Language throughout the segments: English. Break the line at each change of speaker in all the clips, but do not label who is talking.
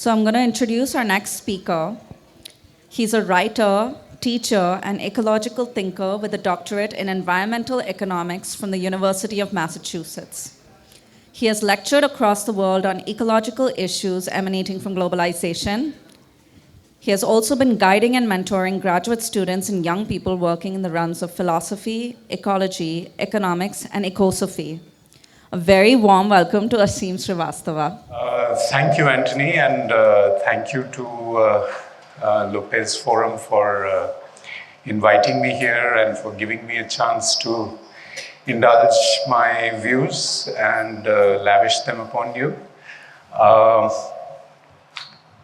So I'm going to introduce our next speaker. He's a writer, teacher, and ecological thinker with a doctorate in environmental economics from the University of Massachusetts. He has lectured across the world on ecological issues emanating from globalization. He has also been guiding and mentoring graduate students and young people working in the realms of philosophy, ecology, economics, and ecosophy. A very warm welcome to Aseem Shrivastava.
Thank you, Anthony, and thank you to Lopez Forum for inviting me here and for giving me a chance to indulge my views and lavish them upon you.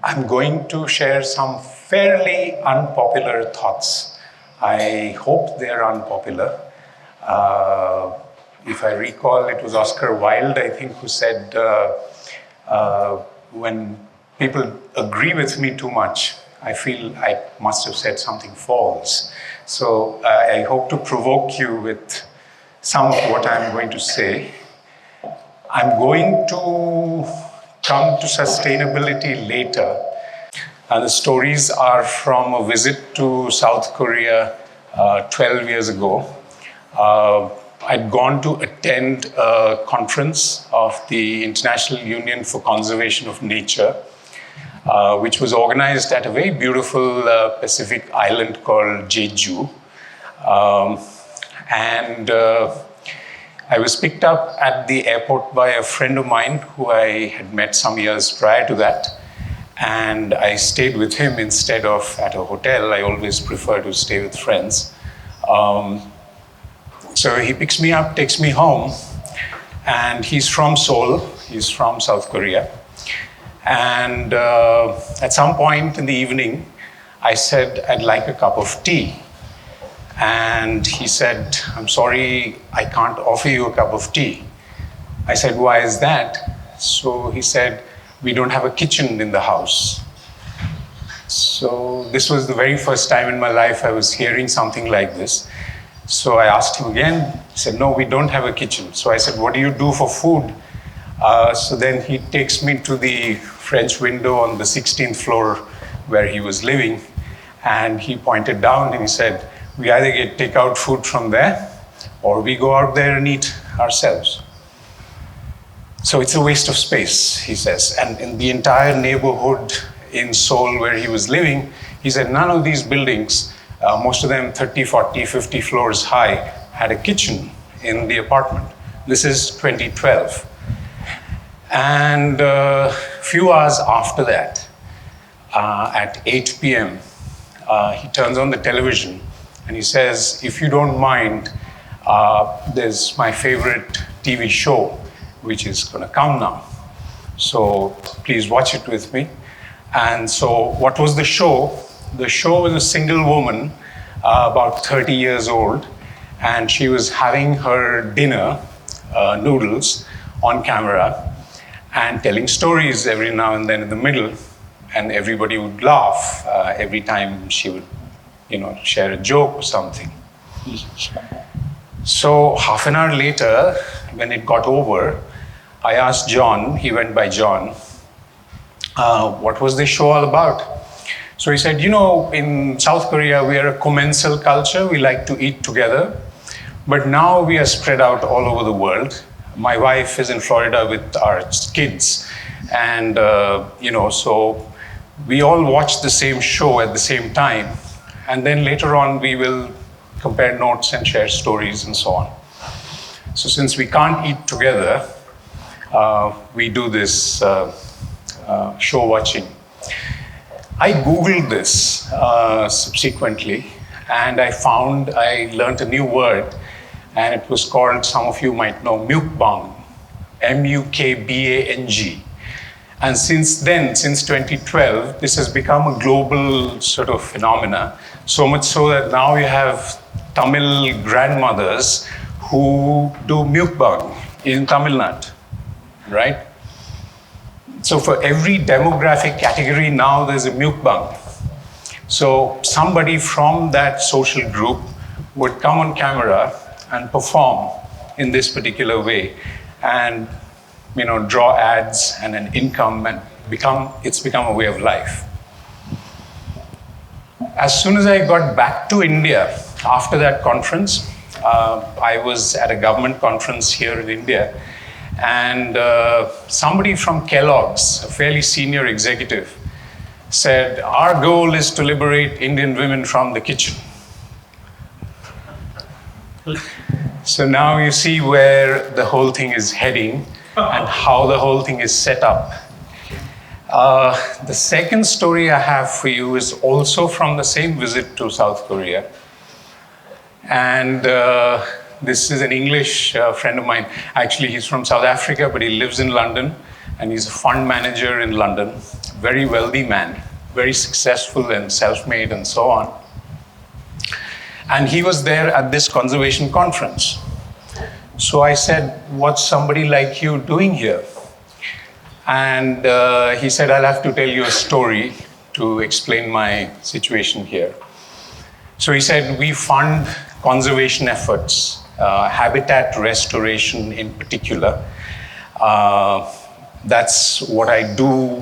I'm going to share some fairly unpopular thoughts. I hope they're unpopular. If I recall, it was Oscar Wilde, I think, who said, when people agree with me too much, I feel I must have said something false. So I hope to provoke you with some of what I'm going to say. I'm going to come to sustainability later. The stories are from a visit to South Korea 12 years ago. I'd gone to attend a conference of the International Union for Conservation of Nature, which was organized at a very beautiful Pacific island called Jeju. I was picked up at the airport by a friend of mine who I had met some years prior to that. And I stayed with him instead of at a hotel. I always prefer to stay with friends. So he picks me up, takes me home, and he's from Seoul. He's from South Korea. And at some point in the evening, I said, I'd like a cup of tea. And he said, I'm sorry, I can't offer you a cup of tea. I said, why is that? So he said, we don't have a kitchen in the house. So this was the very first time in my life I was hearing something like this. So I asked him again. He said, no, we don't have a kitchen. So I said, what do you do for food? So then he takes me to the French window on the 16th floor where he was living. And he pointed down and he said, we either get takeout food from there or we go out there and eat ourselves. So it's a waste of space, he says. And in the entire neighborhood in Seoul where he was living, he said none of these buildings, most of them 30, 40, 50 floors high, had a kitchen in the apartment. This is 2012. And a few hours after that, at 8 p.m., he turns on the television and he says, if you don't mind, there's my favorite TV show, which is going to come now. So please watch it with me. And so what was the show? The show was a single woman, about 30 years old, and she was having her dinner, noodles, on camera, and telling stories every now and then in the middle, and everybody would laugh every time she would, share a joke or something. So half an hour later, when it got over, I asked John, he went by John, what was this show all about? So he said, in South Korea, we are a commensal culture. We like to eat together. But now we are spread out all over the world. My wife is in Florida with our kids. And, so we all watch the same show at the same time. And then later on, we will compare notes and share stories and so on. So since we can't eat together, we do this show watching. I Googled this subsequently, and I learned a new word, and it was called, some of you might know, Mukbang, M-U-K-B-A-N-G. And since then, since 2012, this has become a global sort of phenomena, so much so that now you have Tamil grandmothers who do Mukbang in Tamil Nadu, right? So for every demographic category now, there's a mukbang. So somebody from that social group would come on camera and perform in this particular way and draw ads and an income and it's become a way of life. As soon as I got back to India after that conference, I was at a government conference here in India, and somebody from Kellogg's, a fairly senior executive, said, "Our goal is to liberate Indian women from the kitchen." So now you see where the whole thing is heading and how the whole thing is set up. The second story I have for you is also from the same visit to South Korea. And this is an English friend of mine. Actually, he's from South Africa, but he lives in London, and he's a fund manager in London. Very wealthy man, very successful and self-made and so on. And he was there at this conservation conference. So I said, "What's somebody like you doing here?" And he said, "I'll have to tell you a story to explain my situation here." So he said, "We fund conservation efforts, habitat restoration in particular. That's what I do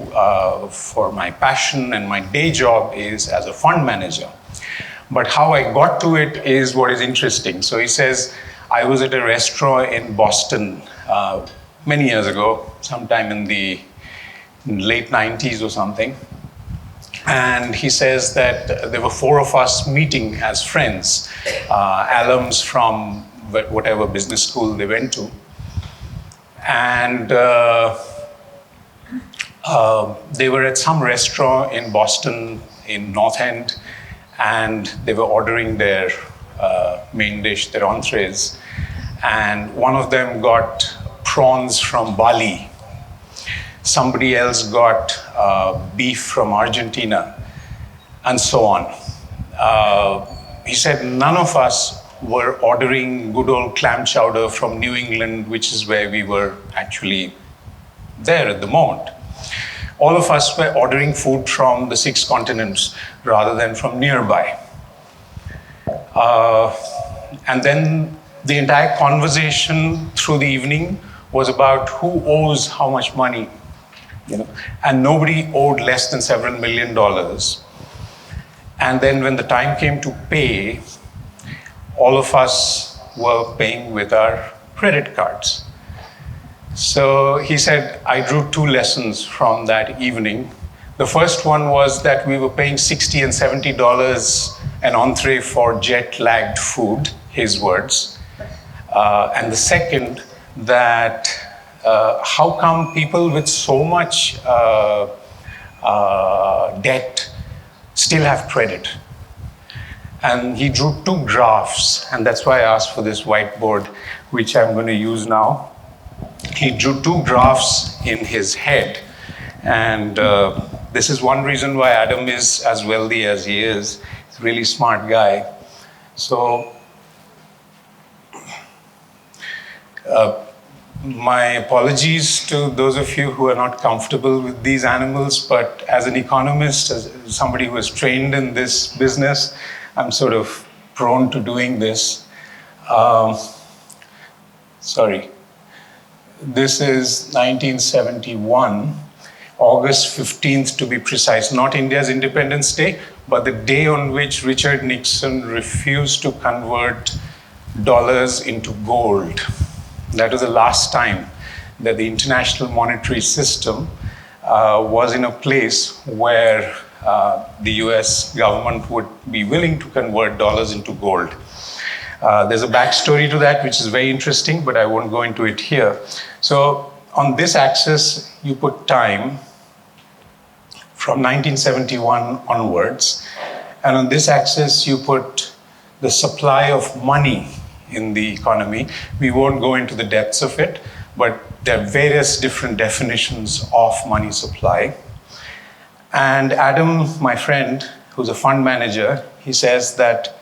for my passion, and my day job is as a fund manager. But how I got to it is what is interesting." So he says, "I was at a restaurant in Boston many years ago, sometime in the late 90s or something. And he says that there were 4 of us meeting as friends, alums from whatever business school they went to. And they were at some restaurant in Boston, in North End, and they were ordering their main dish, their entrees. And one of them got prawns from Bali. Somebody else got beef from Argentina, and so on. He said none of us were ordering good old clam chowder from New England, which is where we were actually there at the moment. All of us were ordering food from the 6 continents rather than from nearby. And then the entire conversation through the evening was about who owes how much money, and nobody owed less than several $1 million. And then when the time came to pay, all of us were paying with our credit cards. So he said, I drew 2 lessons from that evening. The first one was that we were paying $60 and $70 an entree for jet-lagged food, his words. And the second, that how come people with so much debt still have credit? And he drew 2 graphs, and that's why I asked for this whiteboard, which I'm going to use now. He drew 2 graphs in his head, and this is one reason why Adam is as wealthy as he is. He's a really smart guy. So my apologies to those of you who are not comfortable with these animals, but as an economist, as somebody who is trained in this business, I'm sort of prone to doing this. Sorry. This is 1971, August 15th to be precise, not India's Independence Day, but the day on which Richard Nixon refused to convert dollars into gold. That was the last time that the international monetary system was in a place where the US government would be willing to convert dollars into gold. There's a backstory to that, which is very interesting, but I won't go into it here. So on this axis, you put time from 1971 onwards. And on this axis, you put the supply of money in the economy. We won't go into the depths of it, but there are various different definitions of money supply. And Adam, my friend, who's a fund manager, he says that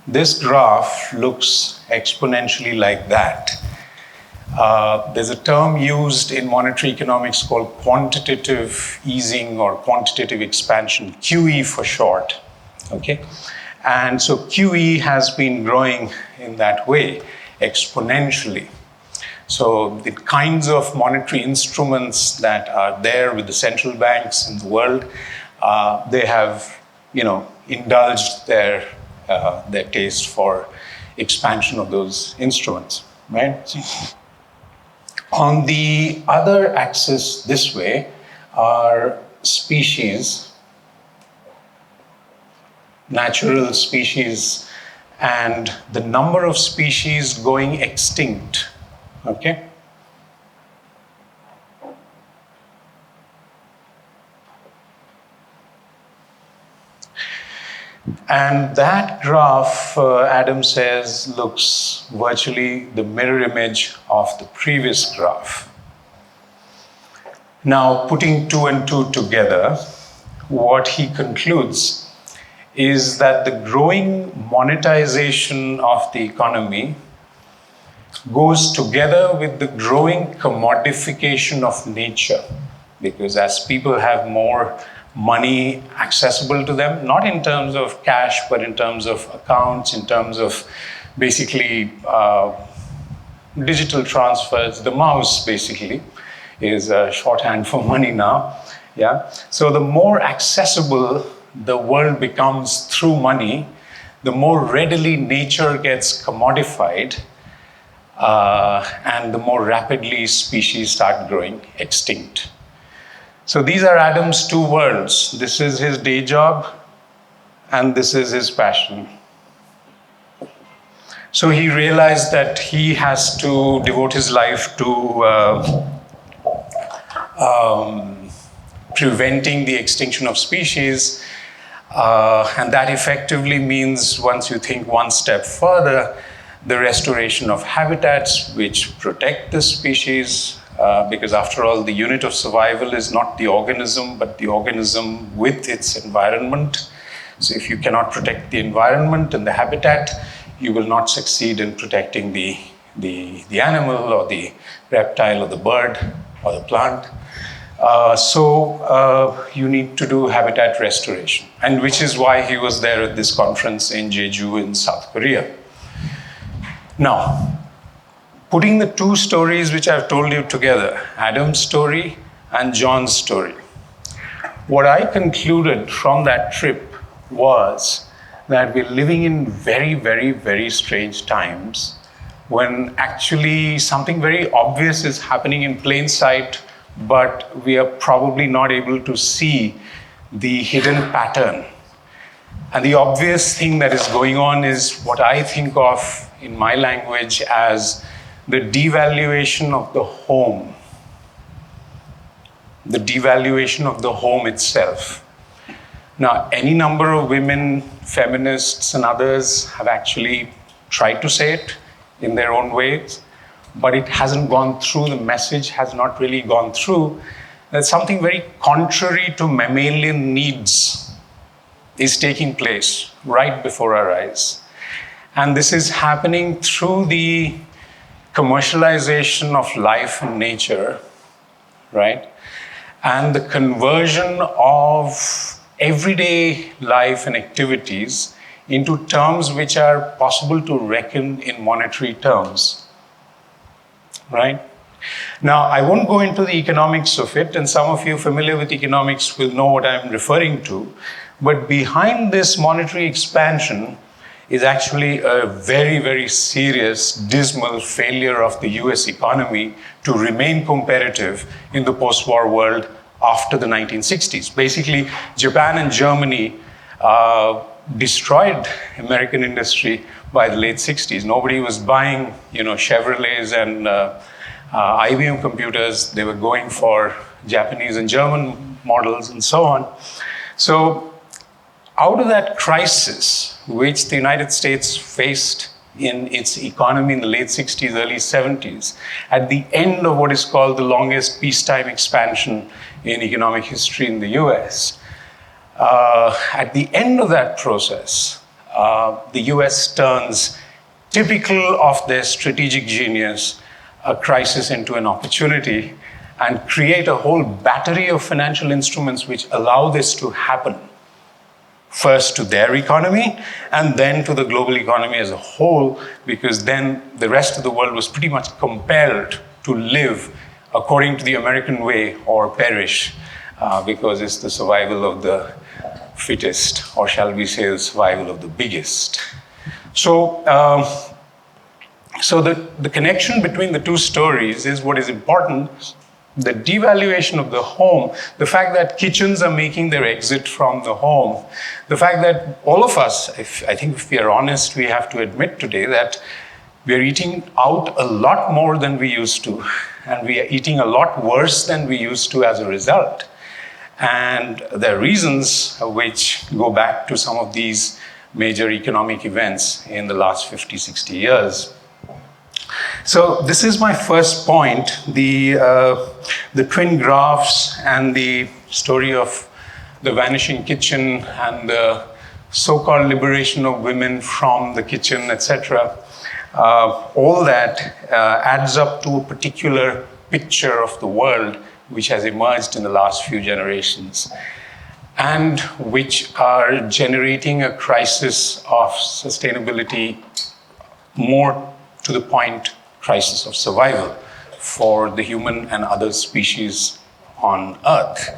this graph looks exponentially like that. There's a term used in monetary economics called quantitative easing or quantitative expansion, QE for short, okay? And so QE has been growing in that way, exponentially. So the kinds of monetary instruments that are there with the central banks in the world, they have, indulged their taste for expansion of those instruments, right? On the other axis this way are species, natural species, and the number of species going extinct, okay? And that graph, Adam says, looks virtually the mirror image of the previous graph. Now, putting two and two together, what he concludes is that the growing monetization of the economy goes together with the growing commodification of nature. Because as people have more money accessible to them, not in terms of cash, but in terms of accounts, in terms of basically digital transfers. The mouse basically is a shorthand for money now. Yeah. So the more accessible the world becomes through money, the more readily nature gets commodified, and the more rapidly species start growing extinct. So these are Adam's two worlds. This is his day job, and this is his passion. So he realized that he has to devote his life to preventing the extinction of species, and that effectively means, once you think one step further, the restoration of habitats which protect the species, because after all, the unit of survival is not the organism, but the organism with its environment. So if you cannot protect the environment and the habitat, you will not succeed in protecting the animal or the reptile or the bird or the plant. So you need to do habitat restoration, and which is why he was there at this conference in Jeju in South Korea. Now, putting the two stories which I've told you together, Adam's story and John's story, what I concluded from that trip was that we're living in very, very, very strange times when actually something very obvious is happening in plain sight, but we are probably not able to see the hidden pattern. And the obvious thing that is going on is what I think of in my language as the devaluation of the home. The devaluation of the home itself. Now, any number of women, feminists and others have actually tried to say it in their own ways, but it hasn't gone through, the message has not really gone through. That something very contrary to mammalian needs is taking place right before our eyes. And this is happening through the commercialization of life and nature, right? And the conversion of everyday life and activities into terms which are possible to reckon in monetary terms, right? Now, I won't go into the economics of it, and some of you familiar with economics will know what I'm referring to, but behind this monetary expansion is actually a very, very serious, dismal failure of the US economy to remain competitive in the post-war world after the 1960s. Basically, Japan and Germany destroyed American industry by the late 60s. Nobody was buying, Chevrolets and IBM computers. They were going for Japanese and German models and so on. So out of that crisis, which the United States faced in its economy in the late 60s, early 70s, at the end of what is called the longest peacetime expansion in economic history in the US, at the end of that process, the US turns, typical of their strategic genius, a crisis into an opportunity and create a whole battery of financial instruments which allow this to happen. first to their economy and then to the global economy as a whole, because then the rest of the world was pretty much compelled to live according to the American way or perish, because it's the survival of the fittest, or shall we say the survival of the biggest. So, the connection between the two stories is what is important. The devaluation of the home, the fact that kitchens are making their exit from the home, the fact that all of us, I think if we are honest, we have to admit today that we are eating out a lot more than we used to, and we are eating a lot worse than we used to as a result. And there are reasons which go back to some of these major economic events in the last 50, 60 years. So this is my first point, the twin graphs and the story of the vanishing kitchen and the so-called liberation of women from the kitchen, etc. All that adds up to a particular picture of the world which has emerged in the last few generations, and which are generating a crisis of sustainability, more to the point, crisis of survival for the human and other species on Earth.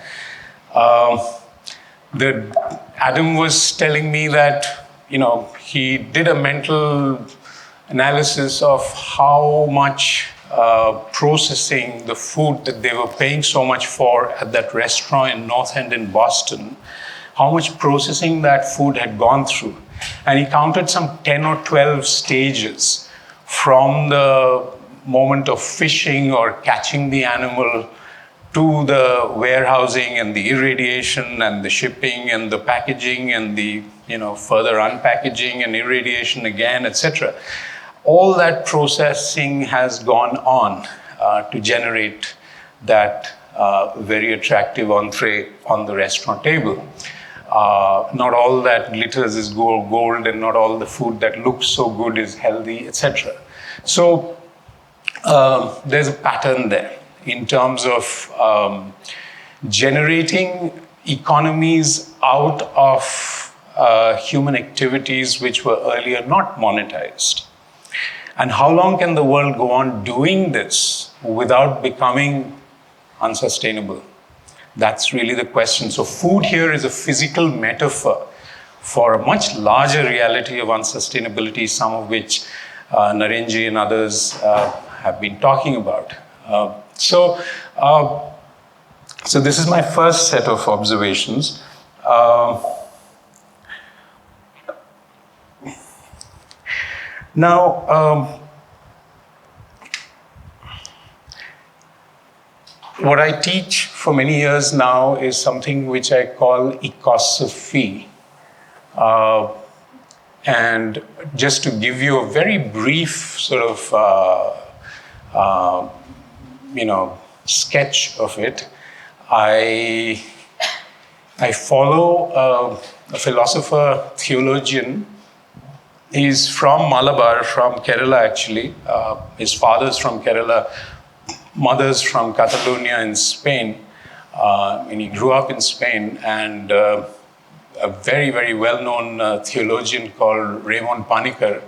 Adam was telling me that, he did a mental analysis of how much processing the food that they were paying so much for at that restaurant in North End in Boston, how much processing that food had gone through. And he counted some 10 or 12 stages from the moment of fishing or catching the animal to the warehousing and the irradiation and the shipping and the packaging and the further unpackaging and irradiation again, etc. All that processing has gone on to generate that very attractive entree on the restaurant table. Not all that glitters is gold, and not all the food that looks so good is healthy, etc. So there's a pattern there in terms of generating economies out of human activities which were earlier not monetized. And how long can the world go on doing this without becoming unsustainable? That's really the question. So food here is a physical metaphor for a much larger reality of unsustainability, some of which Narenji and others have been talking about. So this is my first set of observations. Now, what I teach for many years now is something which I call Ecosophy. And just to give you a very brief sort of, sketch of it, I follow a philosopher, theologian. He's from Malabar, from Kerala actually. His father's from Kerala, mother's from Catalonia in Spain. And he grew up in Spain. And a very, very well-known theologian called Raimon Panikkar.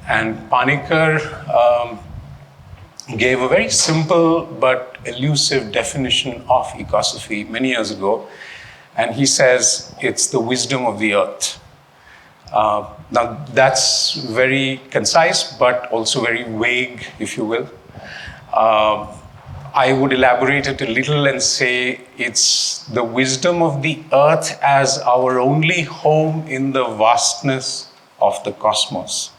And Panikkar gave a very simple but elusive definition of ecosophy many years ago. And he says it's the wisdom of the earth. Now, that's very concise, but also very vague, if you will. I would elaborate it a little and say it's the wisdom of the earth as our only home in the vastness of the cosmos.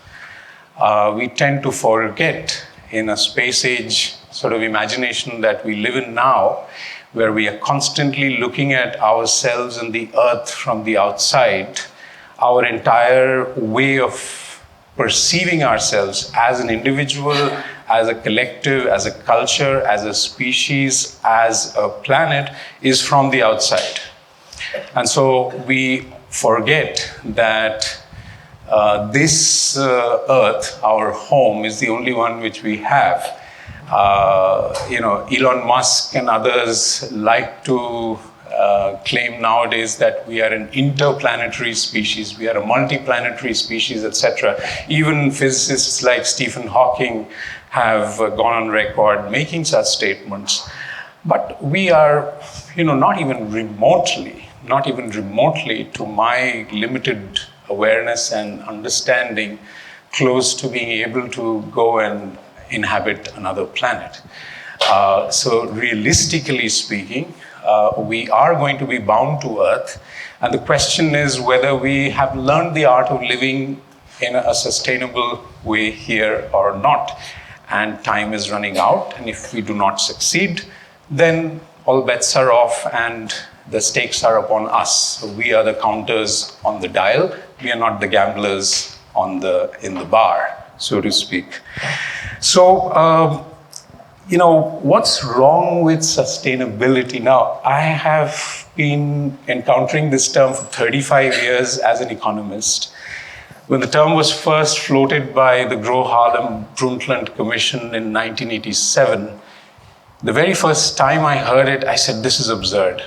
We tend to forget in a space age sort of imagination that we live in now, where we are constantly looking at ourselves and the earth from the outside. Our entire way of perceiving ourselves as an individual, as a collective, as a culture, as a species, as a planet, is from the outside. And so we forget that this earth, our home, is the only one which we have. Elon Musk and others like to claim nowadays that we are an interplanetary species, we are a multiplanetary species, etc. Even physicists like Stephen Hawking have gone on record making such statements. But we are, not even remotely, to my limited awareness and understanding, close to being able to go and inhabit another planet. So realistically speaking, we are going to be bound to Earth. And the question is whether we have learned the art of living in a sustainable way here or not. And time is running out. And if we do not succeed, then all bets are off and the stakes are upon us. So we are the counters on the dial. We are not the gamblers in the bar, so to speak. So, what's wrong with sustainability? Now, I have been encountering this term for 35 years as an economist. When the term was first floated by the Gro-Harlem-Brundtland Commission in 1987, the very first time I heard it, I said, this is absurd.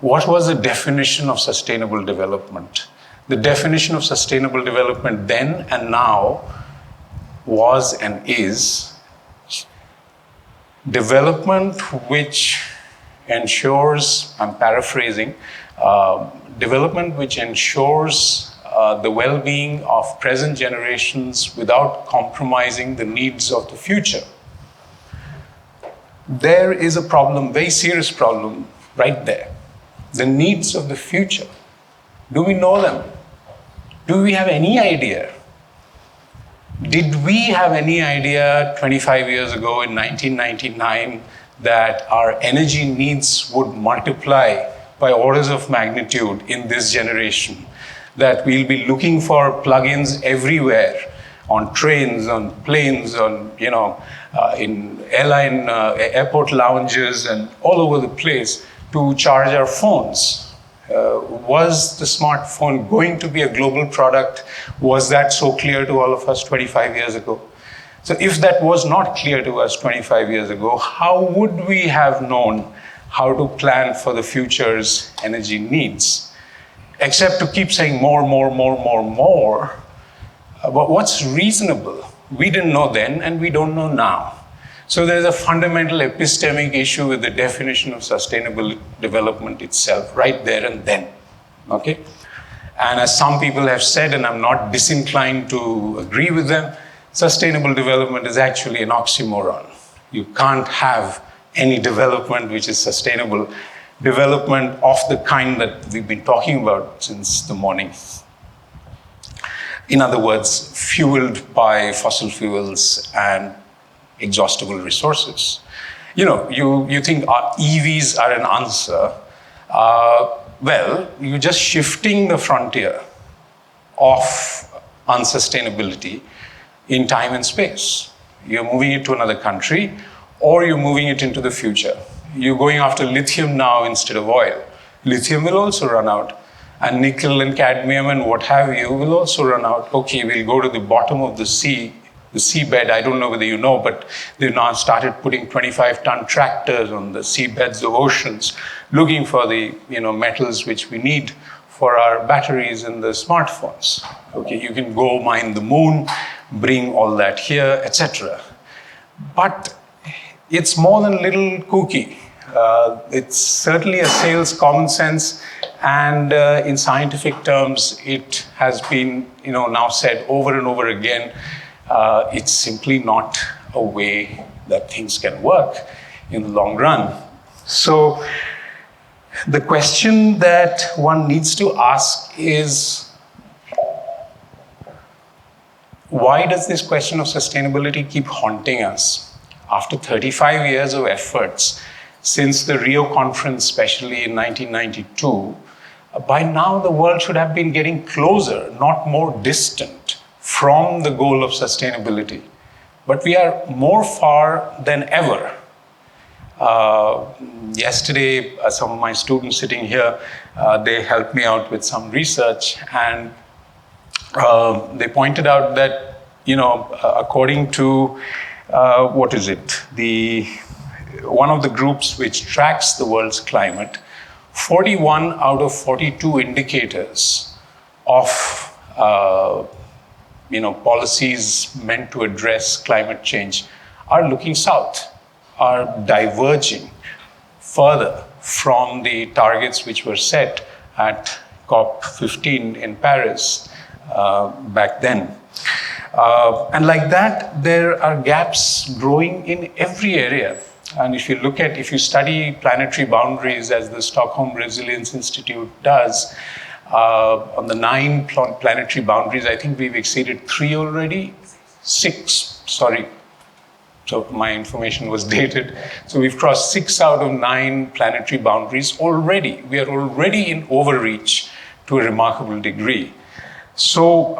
What was the definition of sustainable development? The definition of sustainable development then and now was and is development which ensures, I'm paraphrasing, development which ensures the well-being of present generations without compromising the needs of the future. There is a problem, very serious problem, right there. The needs of the future. Do we know them? Do we have any idea? Did we have any idea 25 years ago in 1999 that our energy needs would multiply by orders of magnitude in this generation? That we'll be looking for plugins everywhere, on trains, on planes, in airline, airport lounges, and all over the place to charge our phones. Was the smartphone going to be a global product? Was that so clear to all of us 25 years ago? So if that was not clear to us 25 years ago, how would we have known how to plan for the future's energy needs? Except to keep saying more. But what's reasonable? We didn't know then, and we don't know now. So there's a fundamental epistemic issue with the definition of sustainable development itself, right there and then, okay? And as some people have said, and I'm not disinclined to agree with them, sustainable development is actually an oxymoron. You can't have any development which is sustainable, development of the kind that we've been talking about since the morning. In other words, fueled by fossil fuels and exhaustible resources. You think EVs are an answer. Well, you're just shifting the frontier of unsustainability in time and space. You're moving it to another country, or you're moving it into the future. You're going after lithium now instead of oil. Lithium will also run out. And nickel and cadmium and what have you will also run out. Okay, we'll go to the bottom of the sea, the seabed. I don't know whether you know, but they've now started putting 25-ton tractors on the seabeds of oceans, looking for the metals which we need for our batteries in the smartphones. Okay, you can go mine the moon, bring all that here, etc. But it's more than a little kooky. It's certainly assails common sense, and in scientific terms, it has been now said over and over again. It's simply not a way that things can work in the long run. So the question that one needs to ask is, why does this question of sustainability keep haunting us? After 35 years of efforts, since the Rio conference, especially in 1992, by now the world should have been getting closer, not more distant, from the goal of sustainability. But we are more far than ever. Yesterday, some of my students sitting here, they helped me out with some research, and they pointed out that, according to, one of the groups which tracks the world's climate, 41 out of 42 indicators of policies meant to address climate change are looking south, are diverging further from the targets which were set at COP15 in Paris back then. And like that, there are gaps growing in every area. And if you study planetary boundaries, as the Stockholm Resilience Institute does, on the 9 planetary boundaries, I think we've exceeded 3 already. 6, sorry. So my information was dated. So we've crossed 6 out of 9 planetary boundaries already. We are already in overreach to a remarkable degree. So,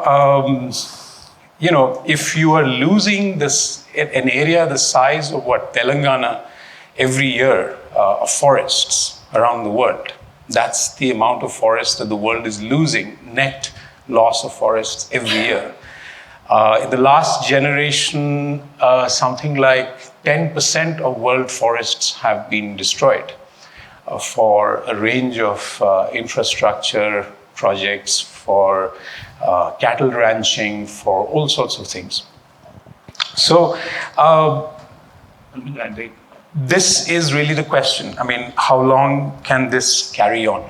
if you are losing an area the size of Telangana every year of forests around the world, that's the amount of forests that the world is losing, net loss of forests every year. In the last generation, something like 10% of world forests have been destroyed for a range of infrastructure projects, for cattle ranching, for all sorts of things. So, this is really the question. I mean, how long can this carry on?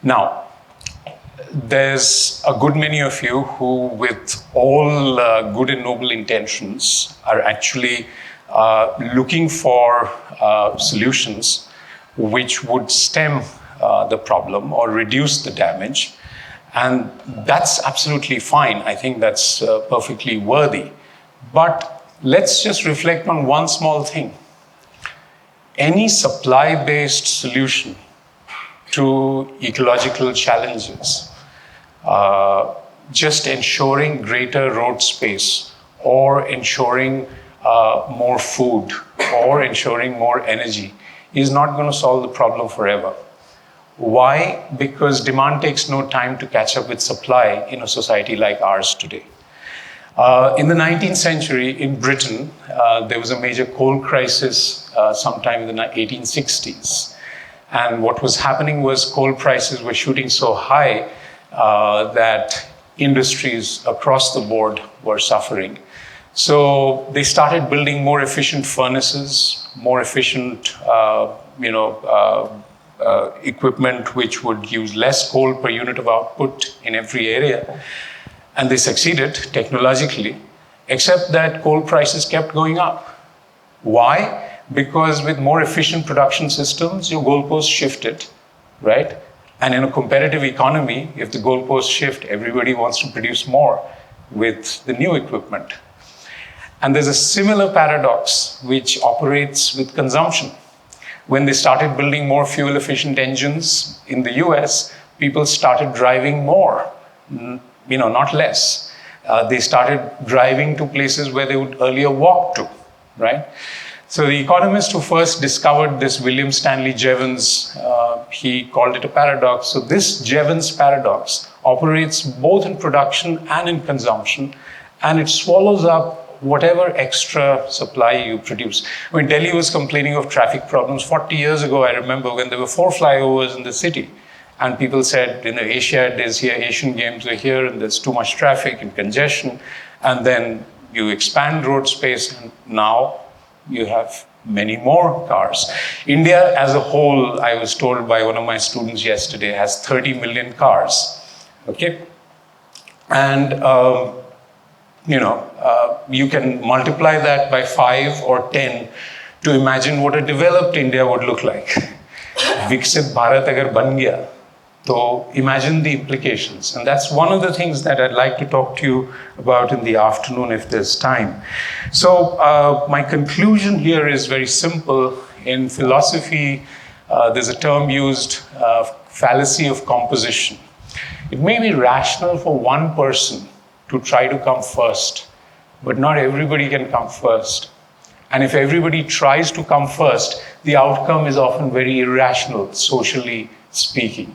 Now, there's a good many of you who, with all good and noble intentions, are actually looking for solutions which would stem the problem or reduce the damage. And that's absolutely fine. I think that's perfectly worthy. But let's just reflect on one small thing. Any supply-based solution to ecological challenges, just ensuring greater road space or ensuring more food or ensuring more energy is not going to solve the problem forever. Why? Because demand takes no time to catch up with supply in a society like ours today. In the 19th century in Britain, there was a major coal crisis sometime in the 1860s. And what was happening was coal prices were shooting so high that industries across the board were suffering. So they started building more efficient furnaces, more efficient equipment which would use less coal per unit of output in every area. And they succeeded technologically, except that coal prices kept going up. Why? Because with more efficient production systems, your goalposts shifted, right? And in a competitive economy, if the goalposts shift, everybody wants to produce more with the new equipment. And there's a similar paradox which operates with consumption. When they started building more fuel-efficient engines in the US, people started driving more, not less. They started driving to places where they would earlier walk to, right? So the economist who first discovered this, William Stanley Jevons, he called it a paradox. So this Jevons paradox operates both in production and in consumption, and it swallows up whatever extra supply you produce. I mean, Delhi was complaining of traffic problems 40 years ago. I remember when there were 4 flyovers in the city, and people said, Asia is here, Asian Games are here, and there's too much traffic and congestion. And then you expand road space, and now you have many more cars. India as a whole, I was told by one of my students yesterday, has 30 million cars, okay? And, you can multiply that by 5 or 10 to imagine what a developed India would look like. Viksit Bharat agar ban gaya, so imagine the implications. And that's one of the things that I'd like to talk to you about in the afternoon if there's time. So my conclusion here is very simple. In philosophy, there's a term used, fallacy of composition. It may be rational for one person to try to come first, but not everybody can come first. And if everybody tries to come first, the outcome is often very irrational, socially speaking.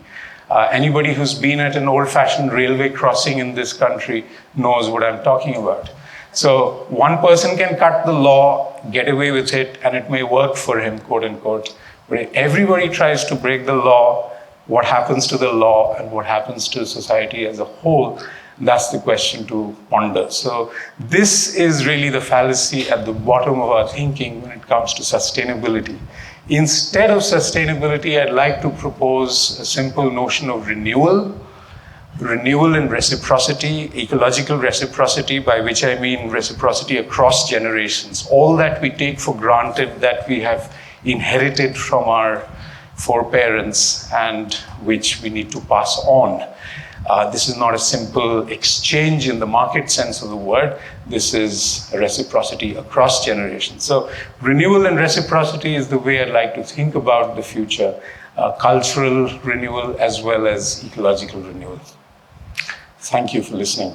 Anybody who's been at an old-fashioned railway crossing in this country knows what I'm talking about. So one person can cut the law, get away with it, and it may work for him, quote unquote. But if everybody tries to break the law, what happens to the law and what happens to society as a whole? That's the question to ponder. So this is really the fallacy at the bottom of our thinking when it comes to sustainability. Instead of sustainability, I'd like to propose a simple notion of renewal. Renewal and reciprocity, ecological reciprocity, by which I mean reciprocity across generations. All that we take for granted, that we have inherited from our foreparents and which we need to pass on. This is not a simple exchange in the market sense of the word. This is reciprocity across generations. So renewal and reciprocity is the way I'd like to think about the future. Cultural renewal as well as ecological renewal. Thank you for listening.